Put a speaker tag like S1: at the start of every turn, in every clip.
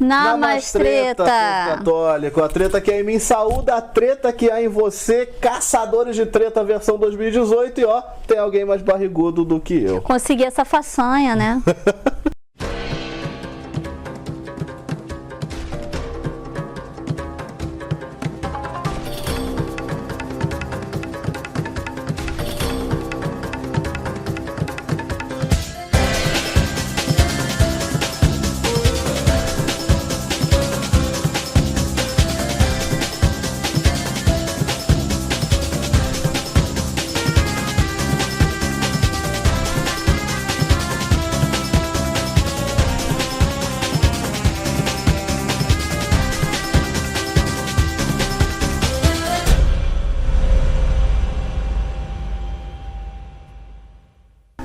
S1: Na Mais Treta,
S2: Católico. A treta que há em mim saúda, a treta que há em você, Caçadores de Treta versão 2018. E ó, tem alguém mais barrigudo do que eu.
S1: Consegui essa façanha, né?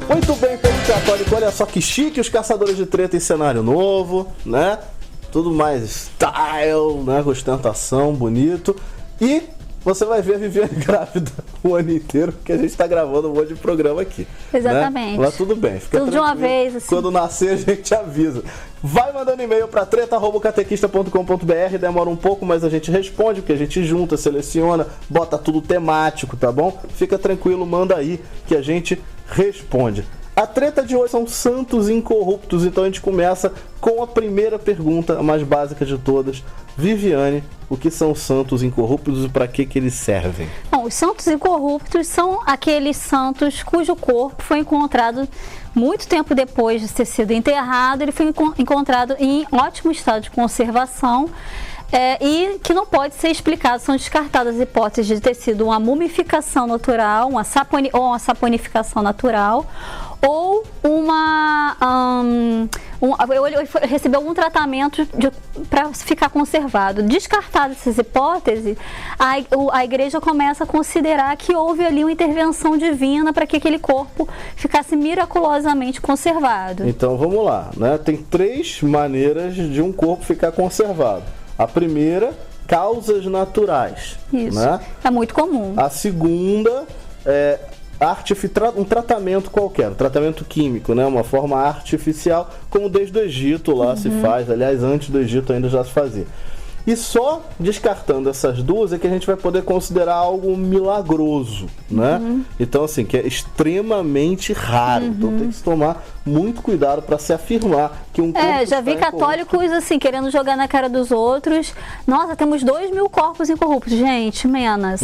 S2: Muito bem, povo católico, olha só que chique, os Caçadores de Treta em cenário novo, né? Tudo mais style, né? Com ostentação, bonito. E você vai ver a Viviane grávida o ano inteiro, porque a gente tá gravando um monte de programa aqui.
S1: Exatamente.
S2: Né? Mas tudo bem, fica
S1: tudo de uma vez, assim.
S2: Quando nascer a gente avisa. Vai mandando e-mail para treta@catequista.com.br, demora um pouco, mas a gente responde, porque a gente junta, seleciona, bota tudo temático, tá bom? Fica tranquilo, manda aí que a gente responde. A treta de hoje são santos incorruptos, então a gente começa com a primeira pergunta, a mais básica de todas. Viviane, o que são santos incorruptos e para que eles servem?
S1: Bom, os santos incorruptos são aqueles santos cujo corpo foi encontrado muito tempo depois de ter sido enterrado, ele foi encontrado em ótimo estado de conservação. E que não pode ser explicado, são descartadas as hipóteses de ter sido uma mumificação natural, uma saponificação natural, ou ele recebeu algum tratamento para ficar conservado. Descartadas essas hipóteses, a igreja começa a considerar que houve ali uma intervenção divina para que aquele corpo ficasse miraculosamente conservado.
S2: Então vamos lá, né? Tem 3 maneiras de um corpo ficar conservado. A primeira, causas naturais.
S1: Isso,
S2: né?
S1: É muito comum.
S2: A segunda é um tratamento qualquer, um tratamento químico, né? Uma forma artificial, como desde o Egito lá se faz. Aliás, antes do Egito ainda já se fazia. E só descartando essas duas é que a gente vai poder considerar algo milagroso, né? Então, assim, que é extremamente raro. Então tem que tomar muito cuidado para se afirmar que um corpo
S1: já vi católicos, assim, querendo jogar na cara dos outros. Nossa, temos 2.000 corpos incorruptos. Gente, menos.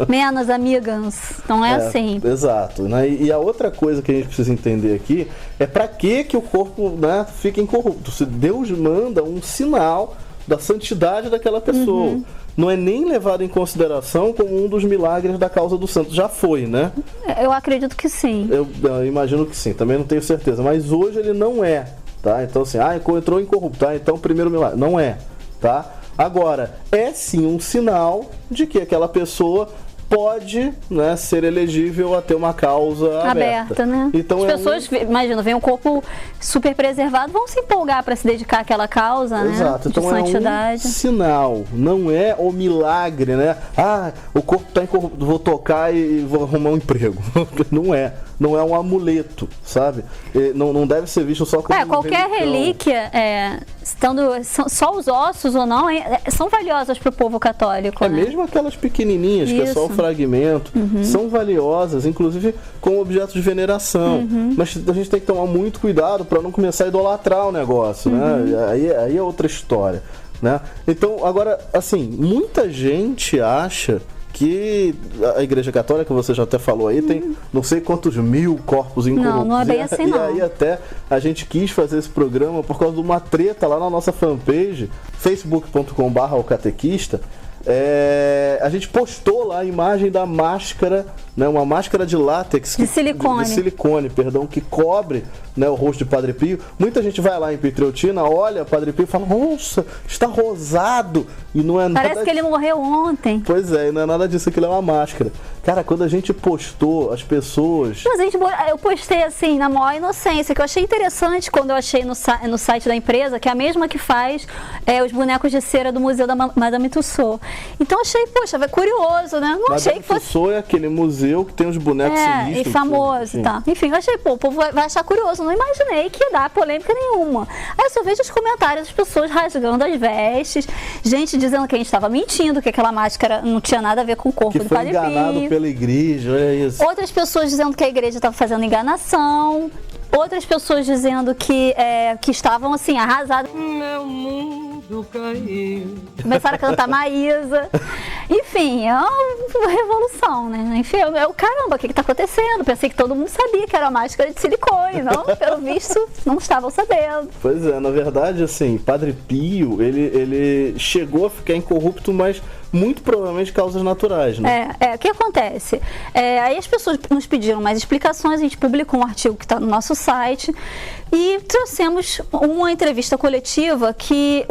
S1: Menos, amigas. Não é assim.
S2: Exato. Né? E a outra coisa que a gente precisa entender aqui é para que o corpo, né, fica incorrupto. Se Deus manda um sinal da santidade daquela pessoa. Não é nem levado em consideração como um dos milagres da causa do santo. Já foi, né?
S1: Eu acredito que sim.
S2: Eu imagino que sim, também não tenho certeza. Mas hoje ele não é, tá? Então assim, entrou incorrupto, tá? Então primeiro milagre. Não é, tá? Agora, é sim um sinal de que aquela pessoa pode, né, ser elegível a ter uma causa aberta,
S1: né?
S2: Então
S1: as pessoas, imagina, vem um corpo super preservado, vão se empolgar para se dedicar àquela causa,
S2: Exato.
S1: né?
S2: Então
S1: de santidade.
S2: É um sinal, não é o milagre, né? O corpo está incorrupto, vou tocar e vou arrumar um emprego. Não é um amuleto, sabe? Não deve ser visto só como
S1: qualquer relíquia, só os ossos ou não, são valiosas para o povo católico. Né?
S2: Mesmo aquelas pequenininhas, que é só o fragmento, são valiosas, inclusive como objeto de veneração. Mas a gente tem que tomar muito cuidado para não começar a idolatrar o negócio, né? Aí é outra história, né? Então, agora, assim, muita gente acha que a Igreja Católica, você já até falou aí, tem não sei quantos 1000 corpos incorruptos.
S1: Não é bem assim, não.
S2: E aí até a gente quis fazer esse programa por causa de uma treta lá na nossa fanpage, facebook.com/ocatequista. A gente postou lá a imagem da máscara, né, uma máscara de látex,
S1: de silicone,
S2: que cobre, né, o rosto de Padre Pio. Muita gente vai lá em Pietreutina, olha Padre Pio e fala, nossa, está rosado, e não é nada.
S1: Parece que ele morreu ontem.
S2: Pois é, e não é nada disso, aquilo é uma máscara. Cara, quando a gente postou, as pessoas...
S1: Eu postei assim, na maior inocência, que eu achei interessante quando eu achei no site da empresa, que é a mesma que faz os bonecos de cera do Museu da Madame Tussauds. Então achei, poxa, curioso, né? Não achei que fosse...
S2: é aquele museu que tem os bonecos sinistros.
S1: E famoso e tal. Enfim, eu achei, pô, o povo vai achar curioso. Não imaginei que ia dar polêmica nenhuma. Aí eu só vejo os comentários das pessoas rasgando as vestes, gente dizendo que a gente estava mentindo, que aquela máscara não tinha nada a ver com o corpo do Padre Pio.
S2: Que foi enganado pela igreja, é isso.
S1: Outras pessoas dizendo que a igreja estava fazendo enganação. Outras pessoas dizendo que estavam, assim, arrasadas.
S3: Meu mundo caiu.
S1: Começaram a cantar Maísa. Enfim, é uma revolução, né? Enfim, caramba, o que está acontecendo? Pensei que todo mundo sabia que era uma máscara de silicone, não? Pelo visto, não estavam sabendo.
S2: Pois é, na verdade, assim, Padre Pio, ele chegou a ficar incorrupto, mas muito provavelmente causas naturais, né?
S1: O que acontece? Aí as pessoas nos pediram mais explicações, a gente publicou um artigo que está no nosso site e trouxemos uma entrevista coletiva que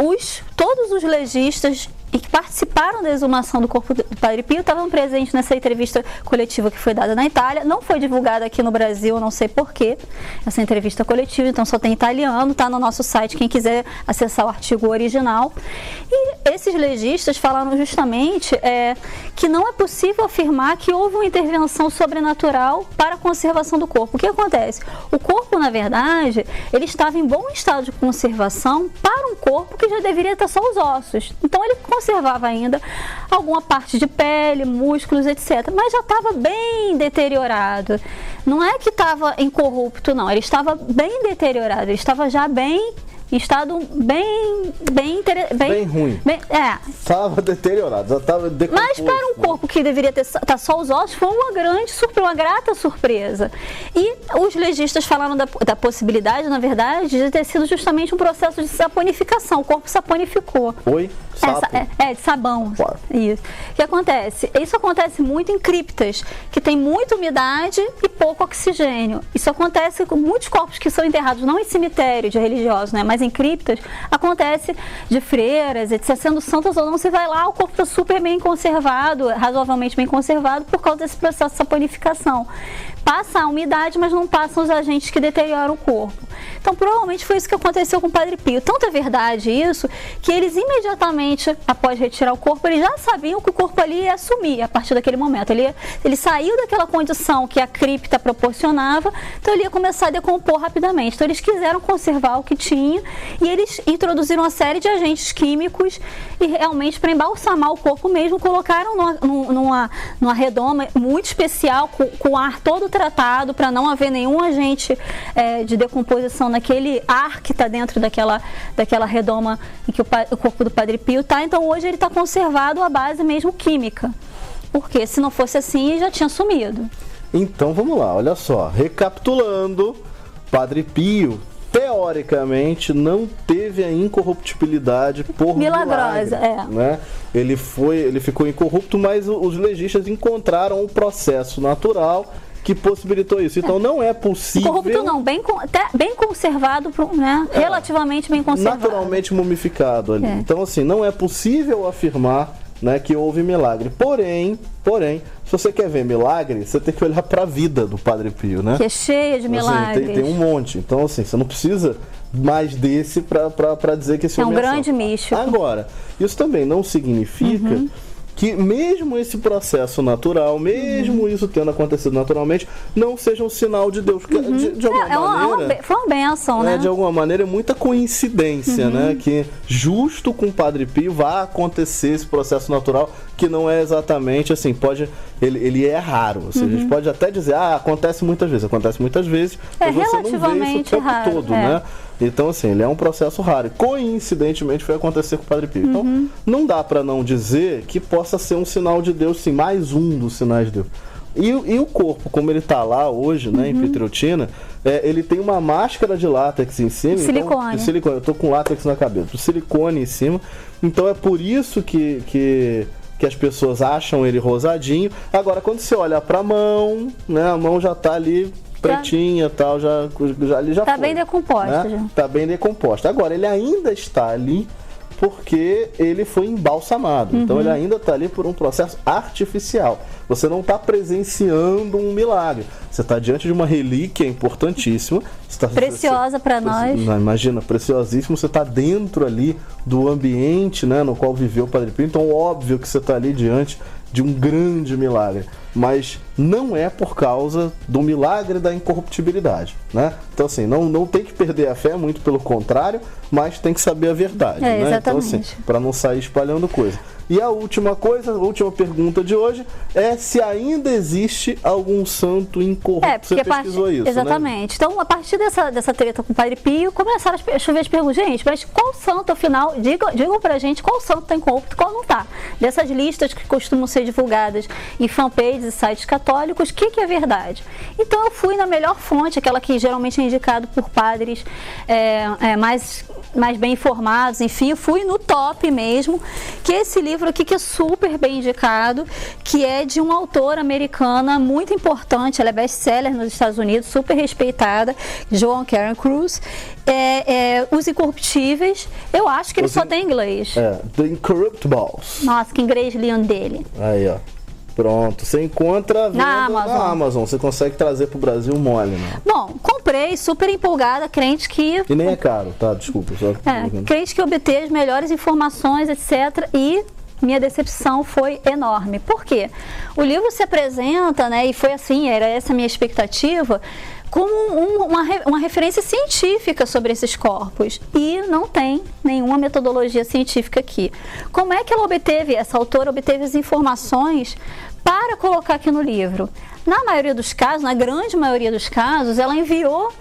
S1: todos os legistas e que participaram da exumação do corpo do Padre Pio estavam presentes nessa entrevista coletiva que foi dada na Itália. Não foi divulgada aqui no Brasil, não sei porquê, essa entrevista coletiva, então só tem italiano, está no nosso site, quem quiser acessar o artigo original. E esses legistas falaram justamente que não é possível afirmar que houve uma intervenção sobrenatural para a conservação do corpo. O que acontece? O corpo, na verdade, ele estava em bom estado de conservação para um corpo que já deveria ter só os ossos. Então ele conservava ainda alguma parte de pele, músculos, etc. Mas já estava bem deteriorado. Não é que estava incorrupto, não. Ele estava bem deteriorado. Ele estava já em estado bem
S2: ruim. Estava deteriorado, já estava decomposto.
S1: Mas para um corpo que deveria estar só os ossos, foi uma grata surpresa. E os legistas falaram da possibilidade, na verdade, de ter sido justamente um processo de saponificação. O corpo saponificou.
S2: Oi? Sapo?
S1: De sabão.
S2: Claro.
S1: Isso. O que acontece? Isso acontece muito em criptas, que tem muita umidade e pouco oxigênio. Isso acontece com muitos corpos que são enterrados não em cemitério de religiosos, né, mas em criptas, acontece de freiras, etc. Sendo santas ou não, você vai lá, o corpo está super bem conservado, razoavelmente bem conservado, por causa desse processo de saponificação. Passa a umidade, mas não passam os agentes que deterioram o corpo. Então, provavelmente foi isso que aconteceu com o Padre Pio. Tanto é verdade isso, que eles imediatamente, após retirar o corpo, eles já sabiam que o corpo ali ia sumir a partir daquele momento. Ele saiu daquela condição que a cripta proporcionava, então ele ia começar a decompor rapidamente. Então, eles quiseram conservar o que tinha e eles introduziram uma série de agentes químicos e realmente, para embalsamar o corpo mesmo, colocaram numa redoma muito especial, com o ar todo tratado, para não haver nenhum agente de decomposição naquele ar que está dentro daquela redoma em que o corpo do Padre Pio está. Então hoje ele está conservado à base mesmo química, porque se não fosse assim já tinha sumido.
S2: Então vamos lá, olha só, recapitulando, Padre Pio teoricamente não teve a incorruptibilidade por
S1: milagrosa,
S2: milagre, né? Ele ficou incorrupto, mas os legistas encontraram um processo natural que possibilitou isso. Então não é possível...
S1: Corrupto não, bem conservado, né? Relativamente bem conservado.
S2: Naturalmente mumificado ali. Então assim, não é possível afirmar, né, que houve milagre. Porém, se você quer ver milagre, você tem que olhar para a vida do Padre Pio, né?
S1: Que é cheia de milagres.
S2: Tem um monte. Então assim, você não precisa mais desse para dizer que esse
S1: é um grande místico.
S2: Agora, isso também não significa que mesmo esse processo natural, mesmo isso tendo acontecido naturalmente, não seja um sinal de Deus. Porque, de alguma maneira...
S1: Foi uma bênção, né?
S2: De alguma maneira é muita coincidência, né? Que justo com o Padre Pio vai acontecer esse processo natural, que não é exatamente assim, ele é raro. Ou seja, a gente pode até dizer, acontece muitas vezes, mas você não vê isso o tempo todo, né? Então, assim, ele é um processo raro. E, coincidentemente, foi acontecer com o Padre Pio. Então, não dá para não dizer que possa ser um sinal de Deus, sim, mais um dos sinais de Deus. E o corpo, como ele está lá hoje, né, em Pietrelcina, ele tem uma máscara de látex em cima.
S1: Silicone.
S2: De silicone. Eu estou com látex na cabeça. Silicone em cima. Então, é por isso que as pessoas acham ele rosadinho. Agora, quando você olha para a mão, né, a mão já está ali pretinha e tal, já
S1: tá bem decomposta,
S2: né? Tá bem decomposta. Agora, ele ainda está ali porque ele foi embalsamado. Então, ele ainda está ali por um processo artificial. Você não está presenciando um milagre. Você está diante de uma relíquia importantíssima.
S1: Preciosa para nós.
S2: Imagina, preciosíssimo. Você está dentro ali do ambiente, né, no qual viveu o Padre Pio. Então, óbvio que você está ali diante de um grande milagre, mas não é por causa do milagre da incorruptibilidade, né? Então, assim, não tem que perder a fé, muito pelo contrário, mas tem que saber a verdade, né?
S1: Exatamente.
S2: Então, assim, para não sair espalhando coisa. E a última pergunta de hoje é se ainda existe algum santo incorrupto. Você pesquisou isso,
S1: exatamente.
S2: Né?
S1: Então, a partir dessa treta com o Padre Pio, começaram a chover as perguntas. Gente, mas qual santo, afinal, digam pra gente qual santo tá incorrupto e qual não tá. Dessas listas que costumam ser divulgadas em fanpages e sites católicos, o que é verdade? Então, eu fui na melhor fonte, aquela que geralmente é indicada por padres mais bem informados, enfim, eu fui no top mesmo, que é esse livro aqui que é super bem indicado, que é de uma autora americana muito importante, ela é best-seller nos Estados Unidos, super respeitada, Joan Karen Cruz, Os Incorruptíveis, eu acho que ele só tem em inglês.
S2: The Incorruptibles.
S1: Nossa, que inglês lindo dele.
S2: Aí, ó. Pronto, você encontra
S1: na
S2: Amazon, você consegue trazer pro Brasil mole, né?
S1: Bom, comprei, super empolgada, crente que...
S2: E nem é caro, tá? Desculpa. Só...
S1: crente que obter as melhores informações, etc. E minha decepção foi enorme. Por quê? O livro se apresenta, né, e foi assim, era essa a minha expectativa, como uma referência científica sobre esses corpos, e não tem nenhuma metodologia científica aqui. Como é que essa autora obteve as informações para colocar aqui no livro? Na maioria dos casos, na grande maioria dos casos, ela enviou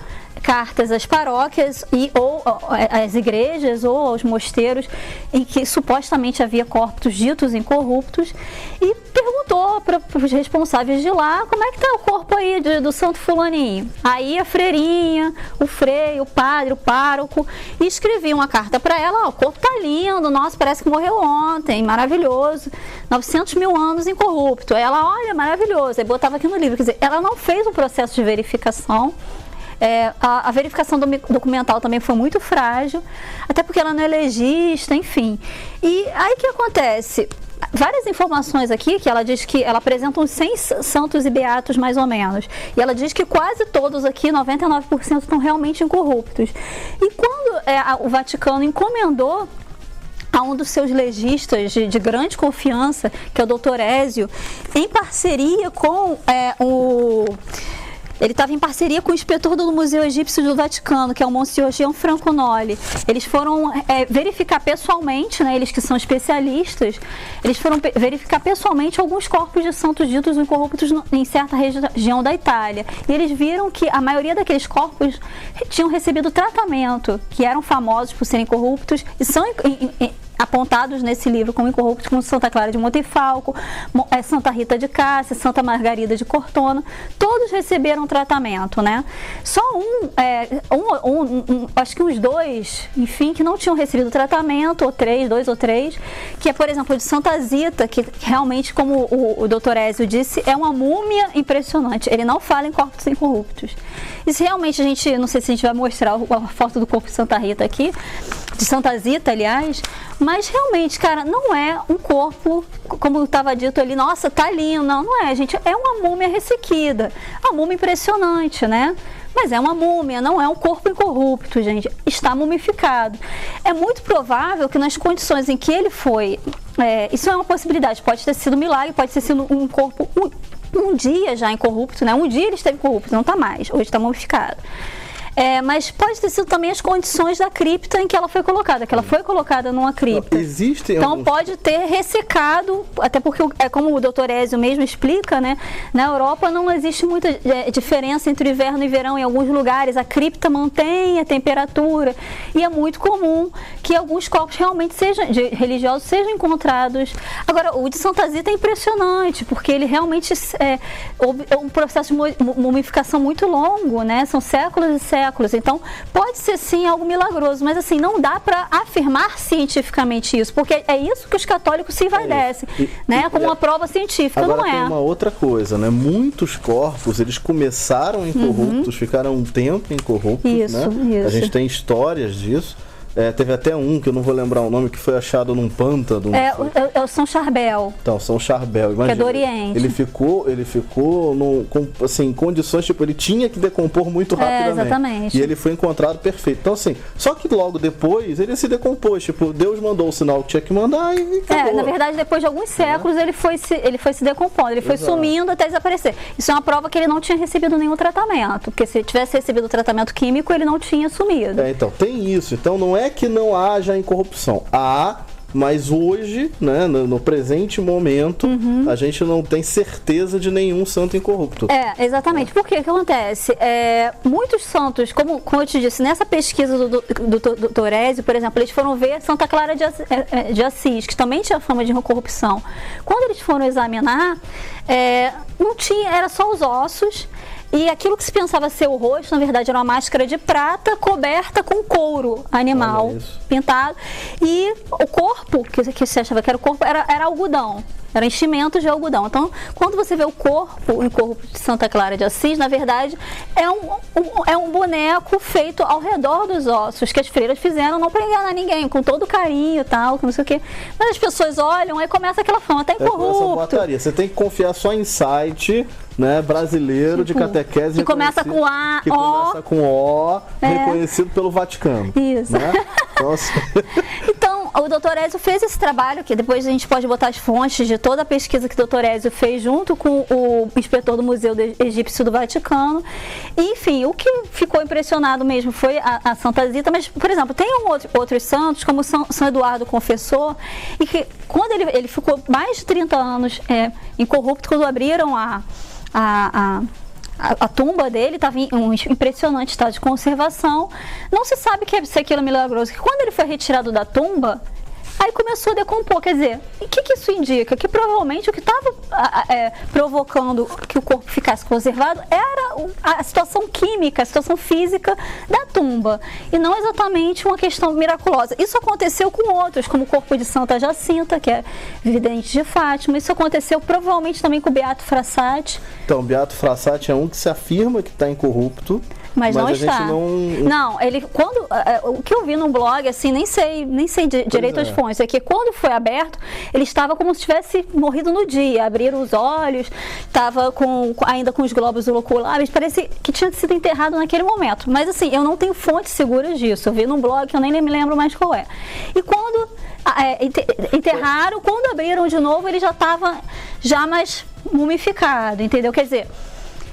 S1: cartas às paróquias ou às igrejas ou aos mosteiros em que supostamente havia corpos ditos incorruptos e perguntou para os responsáveis de lá como é que está o corpo aí do santo fulaninho. Aí a freirinha, o frei, o padre, o pároco escrevia uma carta para ela, o corpo tá lindo, nossa, parece que morreu ontem, maravilhoso, 900 mil anos incorrupto. Aí ela, olha, maravilhoso, aí botava aqui no livro, quer dizer, ela não fez um processo de verificação. A verificação documental também foi muito frágil, até porque ela não é legista, enfim. E aí o que acontece? Várias informações aqui, que ela diz que ela apresenta uns 100 santos e beatos mais ou menos, e ela diz que quase todos aqui, 99%, estão realmente incorruptos. E quando o Vaticano encomendou a um dos seus legistas de grande confiança, que é o Dr. Ézio, em parceria com ele estava em parceria com o inspetor do Museu Egípcio do Vaticano, que é o Monsenhor Gianfranco Noli. Eles foram verificar pessoalmente, né, eles que são especialistas, eles foram verificar pessoalmente alguns corpos de santos ditos incorruptos em certa região da Itália. E eles viram que a maioria daqueles corpos tinham recebido tratamento, que eram famosos por serem corruptos e são apontados nesse livro como incorruptos, como Santa Clara de Montefalco, Santa Rita de Cássia, Santa Margarida de Cortona, todos receberam tratamento, né? Só acho que uns dois, enfim, que não tinham recebido tratamento, dois ou três, que é, por exemplo, de Santa Zita, que realmente, como o Dr. Ézio disse, é uma múmia impressionante. Ele não fala em corpos incorruptos. E se realmente não sei se a gente vai mostrar a foto do corpo de Santa Rita aqui, de Santa Zita, aliás, mas realmente, cara, não é um corpo, como estava dito ali, nossa, tá lindo. Não é, gente, é uma múmia ressequida, uma múmia impressionante, né? Mas é uma múmia, não é um corpo incorrupto, gente, está mumificado. É muito provável que nas condições em que ele foi, isso é uma possibilidade, pode ter sido um milagre, pode ter sido um corpo um dia já incorrupto, né? Um dia ele esteve incorrupto, não está mais, hoje está mumificado. Mas pode ter sido também as condições da cripta em que ela foi colocada, que ela foi colocada numa cripta. Então pode ter ressecado, até porque, como o Dr. Ézio mesmo explica, né, na Europa não existe muita diferença entre inverno e verão. Em alguns lugares a cripta mantém a temperatura e é muito comum que alguns corpos realmente religiosos sejam encontrados. Agora, o de Santa Zita é impressionante, porque ele realmente é um processo de mumificação muito longo, né? São séculos e séculos. Então, pode ser sim algo milagroso, mas assim, não dá para afirmar cientificamente isso, porque é isso que os católicos se envaidecem, né? Como uma prova científica,
S2: agora
S1: não é.
S2: Tem uma outra coisa, né? Muitos corpos, eles começaram incorruptos, ficaram um tempo incorruptos, né?
S1: Isso.
S2: A gente tem histórias disso. Teve até um, que eu não vou lembrar o nome, que foi achado num pântano.
S1: É o São Charbel.
S2: Então, São Charbel, imagina.
S1: Que é do Oriente.
S2: Ele ficou em condições, tipo, ele tinha que decompor muito rapidamente.
S1: Exatamente.
S2: E ele foi encontrado perfeito. Então, assim, só que logo depois ele se decompôs. Tipo, Deus mandou o sinal que tinha que mandar e acabou.
S1: Na verdade, depois de alguns séculos, ele foi se decompondo, ele foi sumindo até desaparecer. Isso é uma prova que ele não tinha recebido nenhum tratamento, porque se tivesse recebido o tratamento químico, ele não tinha sumido.
S2: Então, tem isso. Então, não é que não haja incorrupção. Mas hoje, né, no presente momento, a gente não tem certeza de nenhum santo incorrupto. É.
S1: Exatamente. Por quê? O que acontece? Muitos santos, como eu te disse, nessa pesquisa do Torésio, por exemplo, eles foram ver Santa Clara de Assis, que também tinha fama de corrupção. Quando eles foram examinar, não tinha, era só os ossos. E aquilo que se pensava ser o rosto, na verdade, era uma máscara de prata coberta com couro animal pintado. E o corpo, que você achava que era o corpo, era algodão. Era enchimento de algodão. Então, quando você vê o corpo de Santa Clara de Assis, na verdade, é um boneco feito ao redor dos ossos, que as freiras fizeram não para enganar ninguém, com todo carinho e tal, que não sei o quê. Mas as pessoas olham, aí começa aquela fama, tá incorrupto.
S2: Você tem que confiar só em site, né, brasileiro de catequese.
S1: Que começa com A,
S2: que começa com O, reconhecido pelo Vaticano.
S1: Isso.
S2: Né? Nossa.
S1: Então, o Dr. Ézio fez esse trabalho, que depois a gente pode botar as fontes de toda a pesquisa que o Dr. Ézio fez junto com o inspetor do Museu Egípcio do Vaticano. E, enfim, o que ficou impressionado mesmo foi a Santa Zita, mas, por exemplo, tem outros santos, como São Eduardo Confessor, e que quando ele ficou mais de 30 anos incorrupto, quando abriram a tumba dele estava em um impressionante estado de conservação. Não se sabe se aquilo é milagroso. Que quando ele foi retirado da tumba, aí começou a decompor. Quer dizer, o que isso indica? Que provavelmente o que estava provocando que o corpo ficasse conservado era a situação química, a situação física da tumba. E não exatamente uma questão miraculosa. Isso aconteceu com outros, como o corpo de Santa Jacinta, que é vidente de Fátima. Isso aconteceu provavelmente também com o Beato Frassati.
S2: Então, Beato Frassati é um que se afirma que está incorrupto.
S1: Mas não
S2: a
S1: está.
S2: Gente
S1: não, ele o que eu vi no blog, assim, nem sei direito as fontes, é que quando foi aberto, ele estava como se tivesse morrido no dia, abriram os olhos, estava ainda com os globos oculares, parece que tinha sido enterrado naquele momento. Mas assim, eu não tenho fontes seguras disso, eu vi num blog que eu nem me lembro mais qual é. E quando enterraram, quando abriram de novo, ele já estava mais mumificado, entendeu? Quer dizer,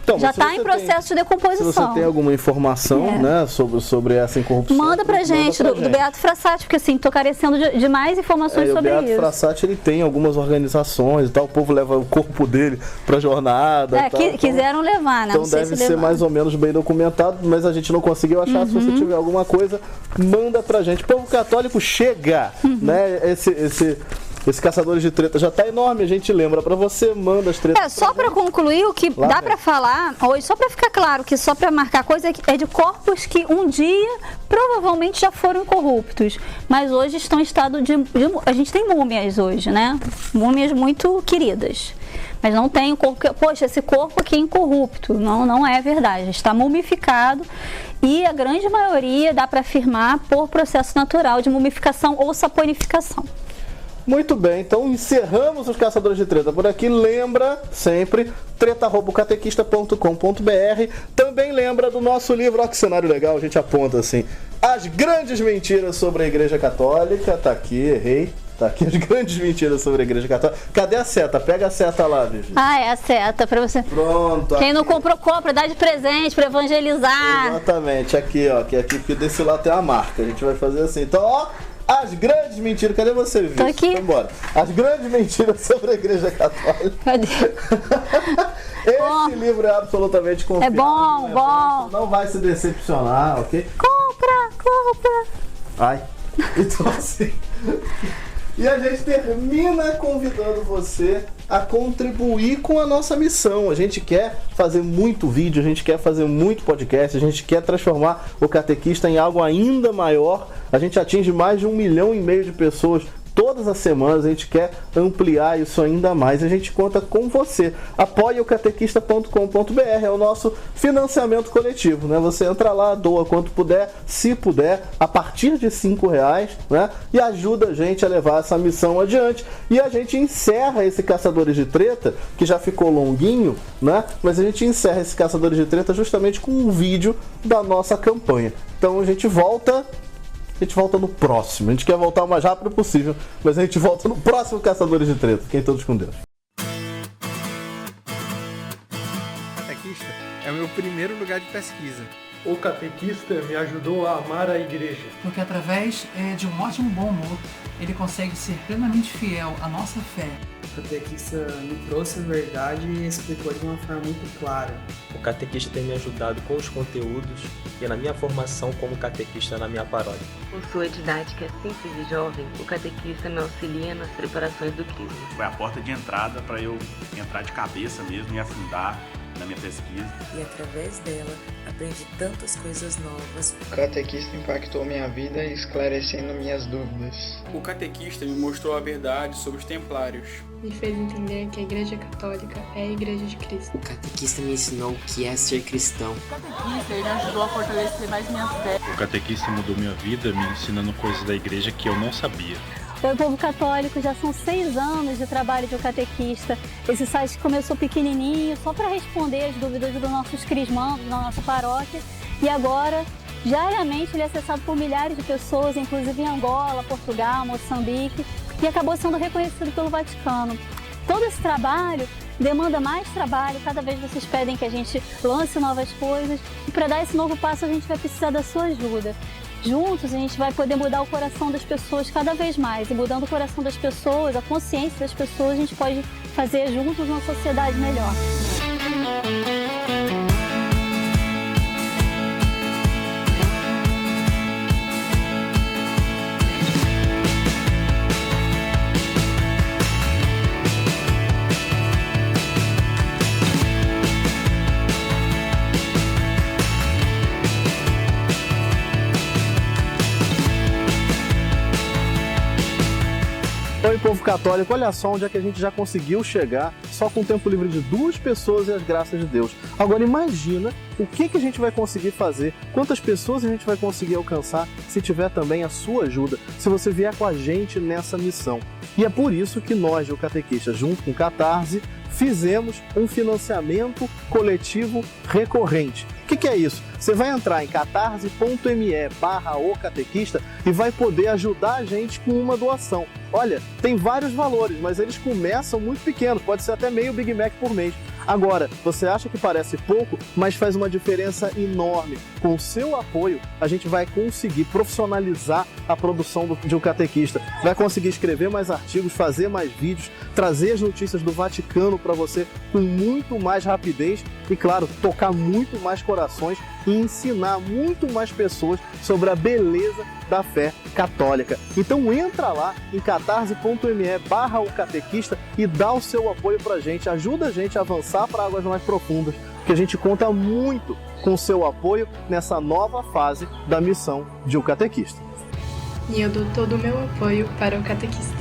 S2: então,
S1: já está em processo de decomposição.
S2: Se você tem alguma informação, né, sobre essa incorrupção,
S1: manda pra gente, do Beato Frassati, porque assim, estou carecendo de mais informações sobre isso. O Beato
S2: Frassati, ele tem algumas organizações e tal, o povo leva o corpo dele pra jornada.
S1: Quiseram levar, né?
S2: Então deve ser mais ou menos bem documentado, mas a gente não conseguiu achar. Se você tiver alguma coisa, manda pra gente. O povo católico chega, né? Esse Caçadores de Treta já está enorme, a gente lembra para você, manda as tretas.
S1: Só para concluir, o que dá para falar hoje, só para ficar claro, que só para marcar coisa, é de corpos que um dia provavelmente já foram incorruptos, mas hoje estão em estado de a gente tem múmias hoje, né? Múmias muito queridas. Mas não tem o corpo poxa, esse corpo aqui é incorrupto. Não é verdade, está mumificado e a grande maioria dá para afirmar por processo natural de mumificação ou saponificação.
S2: Muito bem, então encerramos os Caçadores de Treta por aqui. Lembra sempre, treta@catequista.com.br. Também lembra do nosso livro, ó que cenário legal, a gente aponta assim, As Grandes Mentiras sobre a Igreja Católica. Tá aqui, errei. Tá aqui, As Grandes Mentiras sobre a Igreja Católica. Cadê a seta? Pega a seta lá, Virgínia.
S1: É a seta pra você.
S2: Pronto.
S1: Quem não comprou, compra, dá de presente pra evangelizar.
S2: Exatamente, aqui, ó, porque desse lado tem a marca. A gente vai fazer assim, então, ó. As Grandes Mentiras, cadê você, Vivi?
S1: Tô aqui.
S2: Então, bora. As Grandes Mentiras sobre a Igreja Católica.
S1: Cadê?
S2: Esse livro é absolutamente confiável.
S1: É bom, bom.
S2: Não vai se decepcionar, ok?
S1: Compra.
S2: Ai. Então, assim... E a gente termina convidando você a contribuir com a nossa missão. A gente quer fazer muito vídeo, a gente quer fazer muito podcast, a gente quer transformar o Catequista em algo ainda maior. A gente atinge mais de 1,5 milhão de pessoas todas as semanas, a gente quer ampliar isso ainda mais. A gente conta com você. apoieocatequista.com.br é o nosso financiamento coletivo, né? Você entra lá, doa quanto puder, se puder, a partir de R$5, né? E ajuda a gente a levar essa missão adiante. E a gente encerra esse Caçadores de Treta, que já ficou longuinho, né? Mas a gente encerra esse Caçadores de Treta justamente com um vídeo da nossa campanha. Então a gente volta no próximo. A gente quer voltar o mais rápido possível, mas a gente volta no próximo Caçadores de Treta. Fiquem todos com Deus.
S4: Catequista é o meu primeiro lugar de pesquisa.
S5: O catequista me ajudou a amar a igreja.
S6: Porque através de um ótimo bom humor, ele consegue ser plenamente fiel à nossa fé.
S7: O catequista me trouxe a verdade e explicou de uma forma muito clara.
S8: O catequista tem me ajudado com os conteúdos e na minha formação como catequista na minha paróquia.
S9: Com sua didática simples e jovem, o catequista me auxilia nas preparações do crisma.
S10: Foi a porta de entrada para eu entrar de cabeça mesmo e afundar na minha pesquisa.
S11: E através dela, aprendi tantas coisas novas.
S12: O catequista impactou minha vida esclarecendo minhas dúvidas.
S13: O catequista me mostrou a verdade sobre os templários.
S14: Me fez entender que a Igreja Católica é a Igreja de Cristo.
S15: O catequista me ensinou o que é ser cristão.
S16: O catequista me ajudou a fortalecer mais minha fé.
S17: O catequista mudou minha vida, me ensinando coisas da igreja que eu não sabia.
S1: Oi, povo católico, já são 6 anos de trabalho de um catequista. Esse site começou pequenininho, só para responder as dúvidas dos nossos crismandos, da nossa paróquia. E agora, diariamente, ele é acessado por milhares de pessoas, inclusive em Angola, Portugal, Moçambique, e acabou sendo reconhecido pelo Vaticano. Todo esse trabalho demanda mais trabalho, cada vez vocês pedem que a gente lance novas coisas, e para dar esse novo passo a gente vai precisar da sua ajuda. Juntos a gente vai poder mudar o coração das pessoas cada vez mais. E mudando o coração das pessoas, a consciência das pessoas, a gente pode fazer juntos uma sociedade melhor.
S2: Oi, povo católico, olha só onde é que a gente já conseguiu chegar só com o tempo livre de 2 pessoas e as graças de Deus. Agora imagina o que a gente vai conseguir fazer, quantas pessoas a gente vai conseguir alcançar se tiver também a sua ajuda, se você vier com a gente nessa missão. E é por isso que nós, do Catequista, junto com o Catarse, fizemos um financiamento coletivo recorrente. O que é isso? Você vai entrar em catarse.me/ocatequista e vai poder ajudar a gente com uma doação. Olha, tem vários valores, mas eles começam muito pequenos, pode ser até meio Big Mac por mês. Agora, você acha que parece pouco, mas faz uma diferença enorme. Com o seu apoio, a gente vai conseguir profissionalizar a produção de um catequista. Vai conseguir escrever mais artigos, fazer mais vídeos, trazer as notícias do Vaticano para você com muito mais rapidez e, claro, tocar muito mais corações e ensinar muito mais pessoas sobre a beleza da fé católica. Então entra lá em catarse.me/ocatequista e dá o seu apoio pra gente, ajuda a gente a avançar para águas mais profundas, porque a gente conta muito com o seu apoio nessa nova fase da missão de um catequista.
S14: E eu dou todo o meu apoio para o catequista.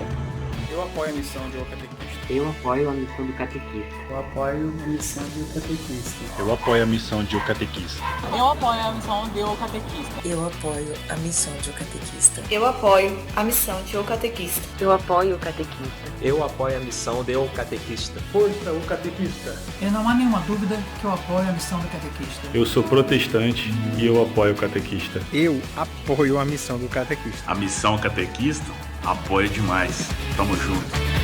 S13: Eu apoio a missão de um catequista.
S15: Eu apoio a missão do catequista.
S7: Eu apoio a missão de um catequista.
S17: Eu apoio a missão de um catequista.
S16: Eu apoio a missão de um catequista.
S11: Eu apoio a missão de um catequista.
S18: Eu apoio a missão de um catequista.
S9: Eu apoio o catequista.
S8: Eu apoio a missão de um catequista.
S5: Força, o catequista.
S6: E não há nenhuma dúvida que eu apoio a missão do catequista.
S17: Eu sou protestante e eu apoio o catequista.
S4: Eu apoio a missão do catequista.
S10: A missão catequista apoia demais. Tamo junto.